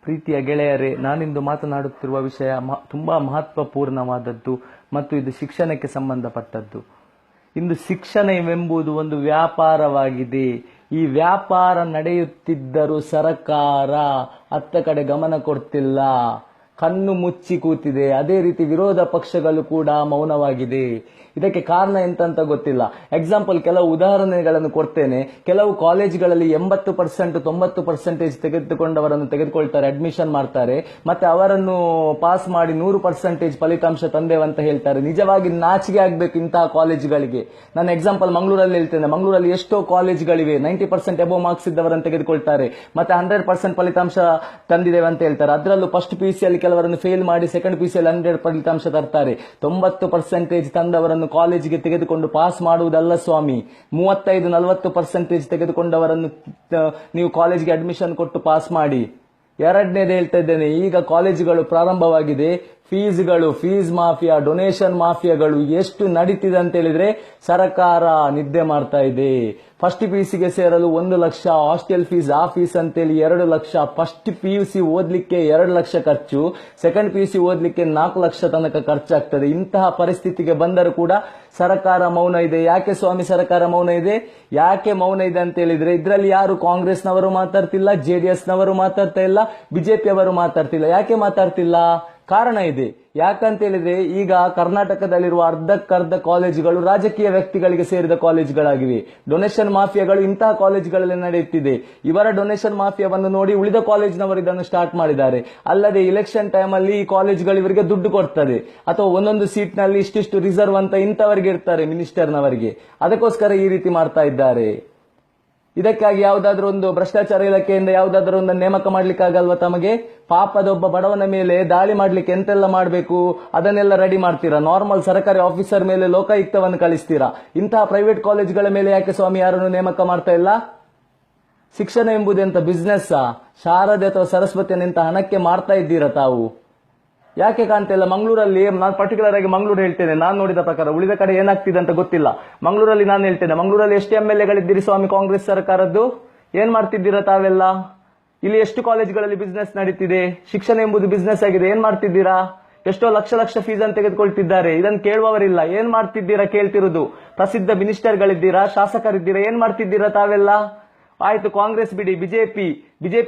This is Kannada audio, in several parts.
ಪ್ರೀತಿಯ ಗೆಳೆಯರೇ, ನಾನಿಂದು ಮಾತನಾಡುತ್ತಿರುವ ವಿಷಯ ತುಂಬಾ ಮಹತ್ವಪೂರ್ಣವಾದದ್ದು ಮತ್ತು ಇದು ಶಿಕ್ಷಣಕ್ಕೆ ಸಂಬಂಧಪಟ್ಟದ್ದು. ಇಂದು ಶಿಕ್ಷಣವೆಂಬುದು ಒಂದು ವ್ಯಾಪಾರವಾಗಿದೆ. ಈ ವ್ಯಾಪಾರ ನಡೆಯುತ್ತಿದ್ದರೂ ಸರ್ಕಾರ ಅತ್ತ ಕಡೆ ಗಮನ ಕೊಡ್ತಿಲ್ಲ, ಕಣ್ಣು ಮುಚ್ಚಿ ಕೂತಿದೆ. ಅದೇ ರೀತಿ ವಿರೋಧ ಪಕ್ಷಗಳು ಕೂಡ ಮೌನವಾಗಿದೆ. ಇದಕ್ಕೆ ಕಾರಣ ಎಂತಂತ ಗೊತ್ತಿಲ್ಲ. ಎಕ್ಸಾಂಪಲ್ ಕೆಲವು ಉದಾಹರಣೆಗಳನ್ನು ಕೊಡ್ತೇನೆ. ಕೆಲವು ಕಾಲೇಜ್ಗಳಲ್ಲಿ 80% 90% ತೆಗೆದುಕೊಂಡವರನ್ನು ತೆಗೆದುಕೊಳ್ತಾರೆ, ಅಡ್ಮಿಷನ್ ಮಾಡ್ತಾರೆ, ಮತ್ತೆ ಅವರನ್ನು ಪಾಸ್ ಮಾಡಿ 100% ಫಲಿತಾಂಶ ತಂದೇವಂತ ಹೇಳ್ತಾರೆ. ನಿಜವಾಗಿ ನಾಚಿಕೆ ಆಗ್ಬೇಕು ಇಂತಹ ಕಾಲೇಜ್ಗಳಿಗೆ. ನಾನು ಎಕ್ಸಾಂಪಲ್ ಮಂಗಳೂರಲ್ಲಿ ಹೇಳ್ತೇನೆ. ಮಂಗಳೂರಲ್ಲಿ ಎಷ್ಟೋ ಕಾಲೇಜ್ಗಳಿವೆ, 90% ಎಬೋ ಮಾರ್ಕ್ಸ್ ಇದ್ದವರನ್ನು ತೆಗೆದುಕೊಳ್ತಾರೆ, ಮತ್ತೆ 100% ಫಲಿತಾಂಶ ತಂದಿದ್ದೇವೆ ಅಂತ ಹೇಳ್ತಾರೆ. ಅದರಲ್ಲೂ ಫಸ್ಟ್ PUC ಅಲ್ಲಿ ಕೆಲವರನ್ನು ಫೇಲ್ ಮಾಡಿ ಸೆಕೆಂಡ್ PUC ಅಲ್ಲಿ 100 ಫಲಿತಾಂಶ ತರ್ತಾರೆ. 90% ತಂದವರನ್ನು ಕಾಲೇಜಿಗೆ ತೆಗೆದುಕೊಂಡು ಪಾಸ್ ಮಾಡುವುದಲ್ಲ ಸ್ವಾಮಿ. 35-40% ತೆಗೆದುಕೊಂಡವರನ್ನು ನೀವು ಕಾಲೇಜಿಗೆ ಅಡ್ಮಿಷನ್ ಕೊಟ್ಟು ಪಾಸ್ ಮಾಡಿ. ಎರಡನೇದು ಹೇಳ್ತಾ ಇದ್ದೇನೆ, ಈಗ ಕಾಲೇಜುಗಳು ಪ್ರಾರಂಭವಾಗಿದೆ. ಫೀಸ್ ಮಾಫಿಯಾ, ಡೊನೇಷನ್ ಮಾಫಿಯಾಗಳು ಎಷ್ಟು ನಡೀತಿದೆ ಅಂತ ಹೇಳಿದ್ರೆ ಸರ್ಕಾರ ನಿದ್ದೆ ಮಾಡ್ತಾ ಇದೆ. ಫಸ್ಟ್ PUCಗೆ ಸೇರಲು 1 ಲಕ್ಷ, ಹಾಸ್ಟೆಲ್ ಫೀಸ್ ಆ ಫೀಸ್ ಅಂತೇಳಿ 2 ಲಕ್ಷ, ಫಸ್ಟ್ PUC ಓದ್ಲಿಕ್ಕೆ 2 ಲಕ್ಷ ಖರ್ಚು, ಸೆಕೆಂಡ್ PUC ಓದ್ಲಿಕ್ಕೆ 4 ಲಕ್ಷ ತನಕ ಖರ್ಚಾಗ್ತದೆ. ಇಂತಹ ಪರಿಸ್ಥಿತಿಗೆ ಬಂದರೂ ಕೂಡ ಸರ್ಕಾರ ಮೌನ ಇದೆ. ಯಾಕೆ ಸ್ವಾಮಿ ಸರ್ಕಾರ ಮೌನ ಇದೆ? ಯಾಕೆ ಮೌನ ಇದೆ ಅಂತ ಹೇಳಿದ್ರೆ, ಇದರಲ್ಲಿ ಯಾರು ಕಾಂಗ್ರೆಸ್ನವರು ಮಾತಾಡ್ತಿಲ್ಲ, JDS ನವರು ಮಾತಾಡ್ತಾ ಇಲ್ಲ, BJP ಅವರು ಮಾತಾಡ್ತಿಲ್ಲ. ಯಾಕೆ ಮಾತಾಡ್ತಿಲ್ಲ? ಕಾರಣ ಇದೆ. ಯಾಕಂತ ಹೇಳಿದ್ರೆ, ಈಗ ಕರ್ನಾಟಕದಲ್ಲಿರುವ ಅರ್ಧಕ್ಕರ್ಧ ಕಾಲೇಜುಗಳು ರಾಜಕೀಯ ವ್ಯಕ್ತಿಗಳಿಗೆ ಸೇರಿದ ಕಾಲೇಜುಗಳಾಗಿವೆ. ಡೊನೇಷನ್ ಮಾಫಿಯಾಗಳು ಇಂತಹ ಕಾಲೇಜುಗಳಲ್ಲಿ ನಡೆಯುತ್ತಿದೆ. ಇವರ ಡೊನೇಷನ್ ಮಾಫಿಯಾವನ್ನು ನೋಡಿ ಉಳಿದ ಕಾಲೇಜಿನವರು ಇದನ್ನು ಸ್ಟಾರ್ಟ್ ಮಾಡಿದ್ದಾರೆ. ಅಲ್ಲದೆ ಇಲೆಕ್ಷನ್ ಟೈಮ್ ಅಲ್ಲಿ ಈ ಕಾಲೇಜುಗಳು ಇವರಿಗೆ ದುಡ್ಡು ಕೊಡ್ತದೆ, ಅಥವಾ ಒಂದೊಂದು ಸೀಟ್ ನಲ್ಲಿ ಇಷ್ಟಿಷ್ಟು ರಿಸರ್ವ್ ಅಂತ ಇಂಥವರಿಗೆ ಇರ್ತಾರೆ, ಮಿನಿಸ್ಟರ್ನವರಿಗೆ. ಅದಕ್ಕೋಸ್ಕರ ಈ ರೀತಿ ಮಾಡ್ತಾ ಇದ್ದಾರೆ. ಇದಕ್ಕಾಗಿ ಯಾವುದಾದ್ರೂ ಒಂದು ಭ್ರಷ್ಟಾಚಾರ ಇಲಾಖೆಯಿಂದ ಯಾವುದಾದ್ರೂ ಒಂದು ನೇಮಕ ಮಾಡ್ಲಿಕ್ಕಾಗಲ್ವಾ ತಮಗೆ? ಪಾಪದೊಬ್ಬ ಬಡವನ ಮೇಲೆ ದಾಳಿ ಮಾಡ್ಲಿಕ್ಕೆ ಎಂತೆಲ್ಲ ಮಾಡಬೇಕು ಅದನ್ನೆಲ್ಲ ರೆಡಿ ಮಾಡ್ತೀರಾ. ನಾರ್ಮಲ್ ಸರ್ಕಾರಿ ಆಫೀಸರ್ ಮೇಲೆ ಲೋಕಾಯುಕ್ತವನ್ನು ಕಳಿಸ್ತೀರಾ. ಇಂತಹ ಪ್ರೈವೇಟ್ ಕಾಲೇಜುಗಳ ಮೇಲೆ ಯಾಕೆ ಸ್ವಾಮಿ ಯಾರನ್ನು ನೇಮಕ ಮಾಡ್ತಾ ಇಲ್ಲ? ಶಿಕ್ಷಣ ಎಂಬುದೆಂತ ಬಿಸ್ನೆಸ್? ಶಾರದೆ ಅಥವಾ ಸರಸ್ವತಿಯನ್ನೆಂತ ಹಣಕ್ಕೆ ಮಾಡ್ತಾ ಇದ್ದೀರಾ ತಾವು? ಯಾಕೆ ಕಾಣ್ತಾ ಇಲ್ಲ? ಮಂಗಳೂರಲ್ಲಿ ನಾನು ಪರ್ಟಿಕ್ಯುಲರ್ ಆಗಿ ಮಂಗಳೂರು ಹೇಳ್ತೇನೆ, ನಾನು ನೋಡಿದ ಪ್ರಕಾರ. ಉಳಿದ ಕಡೆ ಏನಾಗ್ತಿದೆ ಅಂತ ಗೊತ್ತಿಲ್ಲ. ಮಂಗಳೂರಲ್ಲಿ ನಾನು ಹೇಳ್ತೇನೆ, ಮಂಗಳೂರಲ್ಲಿ ಎಷ್ಟು MLAಗಳಿದ್ದೀರಿ ಸ್ವಾಮಿ ಕಾಂಗ್ರೆಸ್ ಸರ್ಕಾರದ್ದು? ಏನ್ ಮಾಡ್ತಿದ್ದೀರಾ ತಾವೆಲ್ಲ? ಇಲ್ಲಿ ಎಷ್ಟು ಕಾಲೇಜ್ಗಳಲ್ಲಿ ಬಿಸ್ನೆಸ್ ನಡೀತಿದೆ? ಶಿಕ್ಷಣ ಎಂಬುದು ಬಿಸ್ನೆಸ್ ಆಗಿದೆ. ಏನ್ ಮಾಡ್ತಿದ್ದೀರಾ? ಎಷ್ಟೋ ಲಕ್ಷ ಫೀಸ್ ಅನ್ನು ತೆಗೆದುಕೊಳ್ತಿದ್ದಾರೆ. ಇದನ್ನು ಕೇಳುವವರಿಲ್ಲ. ಏನ್ ಮಾಡ್ತಿದ್ದೀರಾ ಕೇಳ್ತಿರುವುದು. ಪ್ರಸಿದ್ಧ ಮಿನಿಸ್ಟರ್ಗಳಿದ್ದೀರಾ, ಶಾಸಕರಿದ್ದೀರಾ, ಏನ್ ಮಾಡ್ತಿದ್ದೀರಾ ತಾವೆಲ್ಲ? ಆಯ್ತು, ಕಾಂಗ್ರೆಸ್ ಬಿಡಿ, ಬಿಜೆಪಿ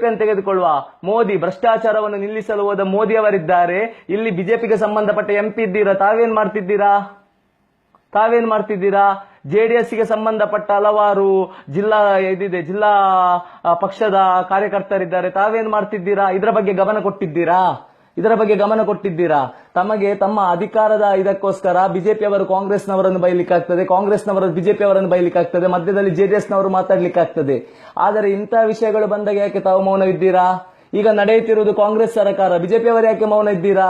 ಅಂತ ತೆಗೆದುಕೊಳ್ಳುವ. ಮೋದಿ ಭ್ರಷ್ಟಾಚಾರವನ್ನು ನಿಲ್ಲಿಸಲು ಹೋದ ಮೋದಿ ಅವರಿದ್ದಾರೆ. ಇಲ್ಲಿ ಬಿಜೆಪಿಗೆ ಸಂಬಂಧಪಟ್ಟ MP ಇದ್ದೀರಾ. ತಾವೇನ್ ಮಾಡ್ತಿದ್ದೀರಾ? JDSಗೆ ಸಂಬಂಧಪಟ್ಟ ಹಲವಾರು ಜಿಲ್ಲಾ ಪಕ್ಷದ ಕಾರ್ಯಕರ್ತರಿದ್ದಾರೆ. ತಾವೇನ್ ಮಾಡ್ತಿದ್ದೀರಾ? ಇದರ ಬಗ್ಗೆ ಗಮನ ಕೊಟ್ಟಿದ್ದೀರಾ? ತಮಗೆ ತಮ್ಮ ಅಧಿಕಾರದ ಇದಕ್ಕೋಸ್ಕರ ಬಿಜೆಪಿ ಅವರು ಕಾಂಗ್ರೆಸ್ನವರನ್ನು ಬೈಲಿಕ್ಕಾಗ್ತದೆ, ಕಾಂಗ್ರೆಸ್ನವರು ಬಿಜೆಪಿ ಅವರನ್ನು ಬೈಲಿಕ್ಕಾಗ್ತದೆ, ಮಧ್ಯದಲ್ಲಿ JDSನವರು ಮಾತಾಡ್ಲಿಕ್ಕಾಗ್ತದೆ. ಆದರೆ ಇಂತಹ ವಿಷಯಗಳು ಬಂದಾಗ ಯಾಕೆ ತಾವು ಮೌನವಿದ್ದೀರಾ? ಈಗ ನಡೆಯುತ್ತಿರುವುದು ಕಾಂಗ್ರೆಸ್ ಸರ್ಕಾರ, ಬಿಜೆಪಿ ಅವರು ಯಾಕೆ ಮೌನ ಇದ್ದೀರಾ?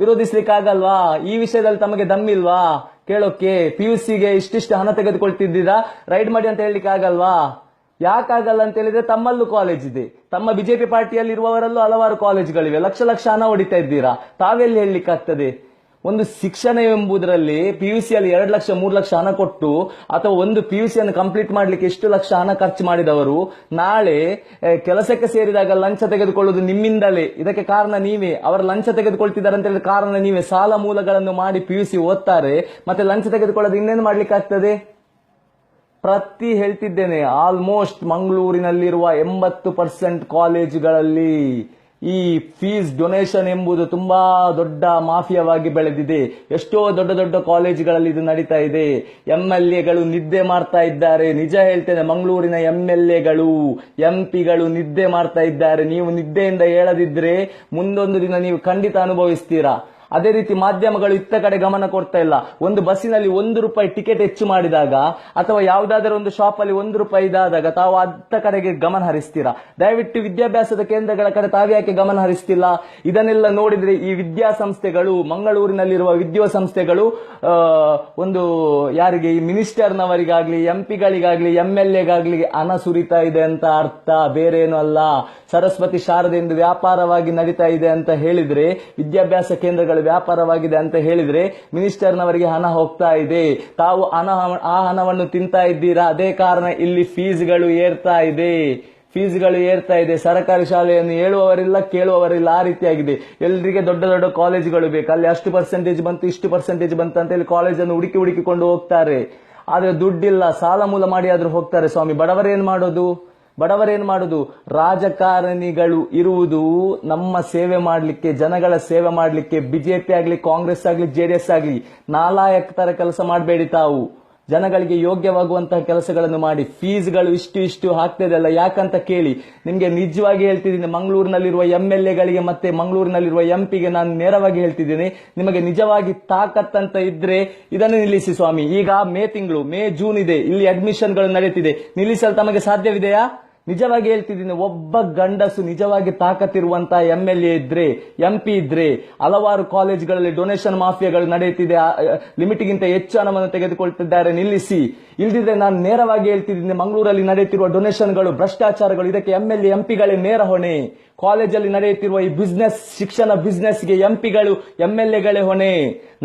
ವಿರೋಧಿಸ್ಲಿಕ್ಕೆ ಆಗಲ್ವಾ? ಈ ವಿಷಯದಲ್ಲಿ ತಮಗೆ ದಮ್ಮಿಲ್ವಾ ಕೇಳೋಕೆ? PUCಗೆ ಇಷ್ಟಿಷ್ಟು ಹಣ ತೆಗೆದುಕೊಳ್ತಿದ್ದೀರಾ, ರೈಡ್ ಮಾಡಿ ಅಂತ ಹೇಳಲಿಕ್ಕೆ ಆಗಲ್ವಾ? ಯಾಕಾಗಲ್ಲ ಅಂತ ಹೇಳಿದ್ರೆ, ತಮ್ಮಲ್ಲೂ ಕಾಲೇಜ್ ಇದೆ, ತಮ್ಮ ಬಿಜೆಪಿ ಪಾರ್ಟಿಯಲ್ಲಿ ಇರುವವರಲ್ಲೂ ಹಲವಾರು ಕಾಲೇಜುಗಳಿವೆ. ಲಕ್ಷ ಹಣ ಹೊಡಿತಾ ಇದ್ದೀರಾ. ತಾವೆಲ್ಲಿ ಹೇಳಲಿಕ್ಕಾಗ್ತದೆ? ಒಂದು ಶಿಕ್ಷಣ ಎಂಬುದರಲ್ಲಿ PUC ಅಲ್ಲಿ 2 ಲಕ್ಷ 3 ಲಕ್ಷ ಹಣ ಕೊಟ್ಟು, ಅಥವಾ ಒಂದು PUC ಅನ್ನು ಕಂಪ್ಲೀಟ್ ಮಾಡ್ಲಿಕ್ಕೆ ಎಷ್ಟು ಲಕ್ಷ ಹಣ ಖರ್ಚು ಮಾಡಿದವರು ನಾಳೆ ಕೆಲಸಕ್ಕೆ ಸೇರಿದಾಗ ಲಂಚ ತೆಗೆದುಕೊಳ್ಳುವುದು ನಿಮ್ಮಿಂದಲೇ. ಇದಕ್ಕೆ ಕಾರಣ ನೀವೇ. ಅವರು ಲಂಚ ತೆಗೆದುಕೊಳ್ತಿದ್ದಾರೆ ಅಂತ ಹೇಳಿದ ಕಾರಣ ನೀವೇ. ಸಾಲ ಮೂಲಗಳನ್ನು ಮಾಡಿ PUC ಓದ್ತಾರೆ, ಮತ್ತೆ ಲಂಚ ತೆಗೆದುಕೊಳ್ಳೋದು ಇನ್ನೇನು ಮಾಡ್ಲಿಕ್ಕಾಗ್ತದೆ? ಹೇಳ್ತಿದ್ದೇನೆ, ಆಲ್ಮೋಸ್ಟ್ ಮಂಗಳೂರಿನಲ್ಲಿರುವ 80% ಕಾಲೇಜುಗಳಲ್ಲಿ ಈ ಫೀಸ್ ಡೊನೇಷನ್ ಎಂಬುದು ತುಂಬಾ ದೊಡ್ಡ ಮಾಫಿಯಾವಾಗಿ ಬೆಳೆದಿದೆ. ಎಷ್ಟೋ ದೊಡ್ಡ ಕಾಲೇಜುಗಳಲ್ಲಿ ಇದು ನಡೀತಾ ಇದೆ. MLAಗಳು ನಿದ್ದೆ ಮಾಡ್ತಾ ಇದ್ದಾರೆ. ನಿಜ ಹೇಳ್ತೇನೆ, ಮಂಗಳೂರಿನ MLAಗಳು MP ಗಳು ನಿದ್ದೆ ಮಾಡ್ತಾ ಇದ್ದಾರೆ. ನೀವು ನಿದ್ದೆಯಿಂದ ಹೇಳದಿದ್ರೆ ಮುಂದೊಂದು ದಿನ ನೀವು ಖಂಡಿತ ಅನುಭವಿಸ್ತೀರಾ. ಅದೇ ರೀತಿ ಮಾಧ್ಯಮಗಳು ಇತ್ತ ಕಡೆ ಗಮನ ಕೊಡ್ತಾ ಇಲ್ಲ. ಒಂದು ಬಸ್ಸಿನಲ್ಲಿ ₹1 ಟಿಕೆಟ್ ಹೆಚ್ಚು ಮಾಡಿದಾಗ, ಅಥವಾ ಯಾವುದಾದರೂ ಒಂದು ಶಾಪ್ ಅಲ್ಲಿ ₹1 ಇದಾದಾಗ ತಾವು ಅತ್ತ ಕಡೆಗೆ ಗಮನ ಹರಿಸ್ತೀರಾ. ದಯವಿಟ್ಟು ವಿದ್ಯಾಭ್ಯಾಸದ ಕೇಂದ್ರಗಳ ಕಡೆ ತಾವ್ಯಾಕೆ ಗಮನ ಹರಿಸ್ತಿಲ್ಲ? ಇದನ್ನೆಲ್ಲ ನೋಡಿದ್ರೆ ಈ ವಿದ್ಯಾಸಂಸ್ಥೆಗಳು, ಮಂಗಳೂರಿನಲ್ಲಿರುವ ವಿದ್ಯಾಸಂಸ್ಥೆಗಳು ಒಂದು ಯಾರಿಗೆ, ಈ ಮಿನಿಸ್ಟರ್ನವರಿಗಾಗ್ಲಿ, MP ಗಳಿಗಾಗ್ಲಿ, MLAಗಾಗ್ಲಿ ಹಣ ಸುರಿತಾ ಇದೆ ಅಂತ ಅರ್ಥ, ಬೇರೇನು ಅಲ್ಲ. ಸರಸ್ವತಿ ಶಾರದೆ ಎಂದು ವ್ಯಾಪಾರವಾಗಿ ನಡೀತಾ ಇದೆ ಅಂತ ಹೇಳಿದ್ರೆ, ವಿದ್ಯಾಭ್ಯಾಸ ಕೇಂದ್ರಗಳು ವ್ಯಾಪಾರವಾಗಿದೆ ಅಂತ ಹೇಳಿದ್ರೆ, ಮಿನಿಸ್ಟರ್ನವರಿಗೆ ಹಣ ಹೋಗ್ತಾ ಇದೆ. ತಾವು ಆ ಹಣವನ್ನು ತಿಂತಾ ಇದ್ದೀರಾ. ಅದೇ ಕಾರಣ ಇಲ್ಲಿ ಫೀಸ್ಗಳು ಏರ್ತಾ ಇದೆ. ಫೀಸ್ಗಳು ಏರ್ತಾ ಇದೆ. ಸರ್ಕಾರಿ ಶಾಲೆಯನ್ನು ಹೇಳುವವರಿಲ್ಲ, ಕೇಳುವವರಿಲ್ಲ, ಆ ರೀತಿಯಾಗಿದೆ. ಎಲ್ಲರಿಗೆ ದೊಡ್ಡ ದೊಡ್ಡ ಕಾಲೇಜುಗಳು ಬೇಕು, ಅಲ್ಲಿ ಅಷ್ಟು ಪರ್ಸೆಂಟೇಜ್ ಬಂತು, ಇಷ್ಟು ಪರ್ಸೆಂಟೇಜ್ ಬಂತು ಅಂತ ಹೇಳಿ ಕಾಲೇಜನ್ನು ಹುಡುಕಿಕೊಂಡು ಹೋಗ್ತಾರೆ. ಆದ್ರೆ ದುಡ್ಡಿಲ್ಲ, ಸಾಲ ಮೂಲ ಮಾಡಿ ಆದ್ರೂ ಹೋಗ್ತಾರೆ ಸ್ವಾಮಿ. ಬಡವರೇನ್ ಮಾಡೋದು? ರಾಜಕಾರಣಿಗಳು ಇರುವುದು ನಮ್ಮ ಸೇವೆ ಮಾಡ್ಲಿಕ್ಕೆ, ಜನಗಳ ಸೇವೆ ಮಾಡ್ಲಿಕ್ಕೆ. ಬಿಜೆಪಿ ಆಗ್ಲಿ, ಕಾಂಗ್ರೆಸ್ ಆಗ್ಲಿ, ಜೆಡಿಎಸ್ ಆಗ್ಲಿ, ನಾಲಾಯಕ ಕೆಲಸ ಮಾಡಬೇಡಿ. ತಾವು ಜನಗಳಿಗೆ ಯೋಗ್ಯವಾಗುವಂತಹ ಕೆಲಸಗಳನ್ನು ಮಾಡಿ. ಫೀಸ್ಗಳು ಇಷ್ಟು ಹಾಕ್ತಿದೆಲ್ಲ ಯಾಕಂತ ಕೇಳಿ. ನಿಮ್ಗೆ ನಿಜವಾಗಿ ಹೇಳ್ತಿದ್ದೀನಿ, ಮಂಗಳೂರಿನಲ್ಲಿರುವ MLA ಮತ್ತೆ ಮಂಗಳೂರಿನಲ್ಲಿರುವ MP ನಾನು ನೇರವಾಗಿ ಹೇಳ್ತಿದ್ದೀನಿ, ನಿಮಗೆ ನಿಜವಾಗಿ ತಾಕತ್ತಂತ ಇದ್ರೆ ಇದನ್ನು ನಿಲ್ಲಿಸಿ ಸ್ವಾಮಿ. ಈಗ ಮೇ ಜೂನ್ ಇದೆ, ಇಲ್ಲಿ ಅಡ್ಮಿಷನ್ಗಳು ನಡೆಯುತ್ತಿದೆ. ನಿಲ್ಲಿಸಲು ತಮಗೆ ಸಾಧ್ಯವಿದೆಯಾ? ನಿಜವಾಗಿ ಹೇಳ್ತಿದ್ದೀನಿ, ಒಬ್ಬ ಗಂಡಸು ನಿಜವಾಗಿ ತಾಕತ್ತಿರುವಂತಹ MLA ಇದ್ರೆ, MP ಇದ್ರೆ, ಹಲವಾರು ಕಾಲೇಜ್ಗಳಲ್ಲಿ ಡೊನೇಷನ್ ಮಾಫಿಯಾಗಳು ನಡೆಯುತ್ತಿದೆ, ಲಿಮಿಟ್ಗಿಂತ ಹೆಚ್ಚು ಹಣವನ್ನು ತೆಗೆದುಕೊಳ್ತಿದ್ದಾರೆ, ನಿಲ್ಲಿಸಿ. ಇಲ್ದಿದ್ರೆ ನಾನು ನೇರವಾಗಿ ಹೇಳ್ತಿದ್ದೀನಿ, ಮಂಗಳೂರಲ್ಲಿ ನಡೆಯುತ್ತಿರುವ ಡೊನೇಷನ್ಗಳು, ಭ್ರಷ್ಟಾಚಾರಗಳು, ಇದಕ್ಕೆ MLA MP ನೇರ ಹೊಣೆ. ಕಾಲೇಜಲ್ಲಿ ನಡೆಯುತ್ತಿರುವ ಈ ಬಿಸ್ನೆಸ್, ಶಿಕ್ಷಣ ಬಿಸ್ನೆಸ್ಗೆ MP MLA ಹೊಣೆ.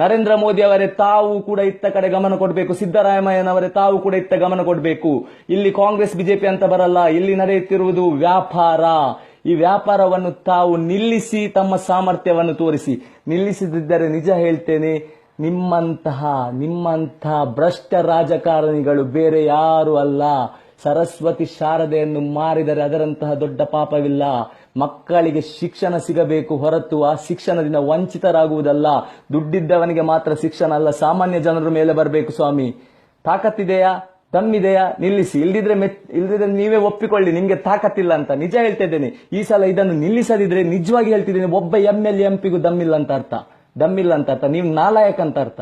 ನರೇಂದ್ರ ಮೋದಿ ಅವರೇ ತಾವು ಕೂಡ ಇತ್ತ ಕಡೆ ಗಮನ ಕೊಡಬೇಕು. ಸಿದ್ದರಾಮಯ್ಯನವರೇ ತಾವು ಕೂಡ ಇತ್ತ ಗಮನ ಕೊಡಬೇಕು. ಇಲ್ಲಿ ಕಾಂಗ್ರೆಸ್ ಬಿಜೆಪಿ ಅಂತ ಬರಲ್ಲ, ಇಲ್ಲಿ ನಡೆಯುತ್ತಿರುವುದು ವ್ಯಾಪಾರ. ಈ ವ್ಯಾಪಾರವನ್ನು ತಾವು ನಿಲ್ಲಿಸಿ, ತಮ್ಮ ಸಾಮರ್ಥ್ಯವನ್ನು ತೋರಿಸಿ. ನಿಲ್ಲಿಸದಿದ್ದರೆ ನಿಜ ಹೇಳ್ತೇನೆ, ನಿಮ್ಮಂತಹ ಭ್ರಷ್ಟ ರಾಜಕಾರಣಿಗಳು ಬೇರೆ ಯಾರು ಅಲ್ಲ. ಸರಸ್ವತಿ ಶಾರದೆಯನ್ನು ಮಾರಿದರೆ ಅದರಂತಹ ದೊಡ್ಡ ಪಾಪವಿಲ್ಲ. ಮಕ್ಕಳಿಗೆ ಶಿಕ್ಷಣ ಸಿಗಬೇಕು ಹೊರತು ಆ ಶಿಕ್ಷಣದಿಂದ ವಂಚಿತರಾಗುವುದಲ್ಲ. ದುಡ್ಡಿದ್ದವನಿಗೆ ಮಾತ್ರ ಶಿಕ್ಷಣ ಅಲ್ಲ, ಸಾಮಾನ್ಯ ಜನರ ಮೇಲೆ ಬರಬೇಕು ಸ್ವಾಮಿ. ತಾಕತ್ತಿದೆಯಾ, ದಮ್ಮಿದೆಯಾ, ನಿಲ್ಲಿಸಿ. ಇಲ್ದಿದ್ರೆ ನೀವೇ ಒಪ್ಪಿಕೊಳ್ಳಿ ನಿಮ್ಗೆ ತಾಕತ್ತಿಲ್ಲ ಅಂತ. ನಿಜ ಹೇಳ್ತಾ ಇದ್ದೇನೆ, ಈ ಸಲ ಇದನ್ನು ನಿಲ್ಲಿಸದಿದ್ರೆ ನಿಜವಾಗಿ ಹೇಳ್ತಿದ್ದೇನೆ, ಒಬ್ಬ MLA MP ದಮ್ಮಿಲ್ಲ ಅಂತ ಅರ್ಥ. ನೀವು ನಾಲಾಯಕ್ ಅಂತ ಅರ್ಥ.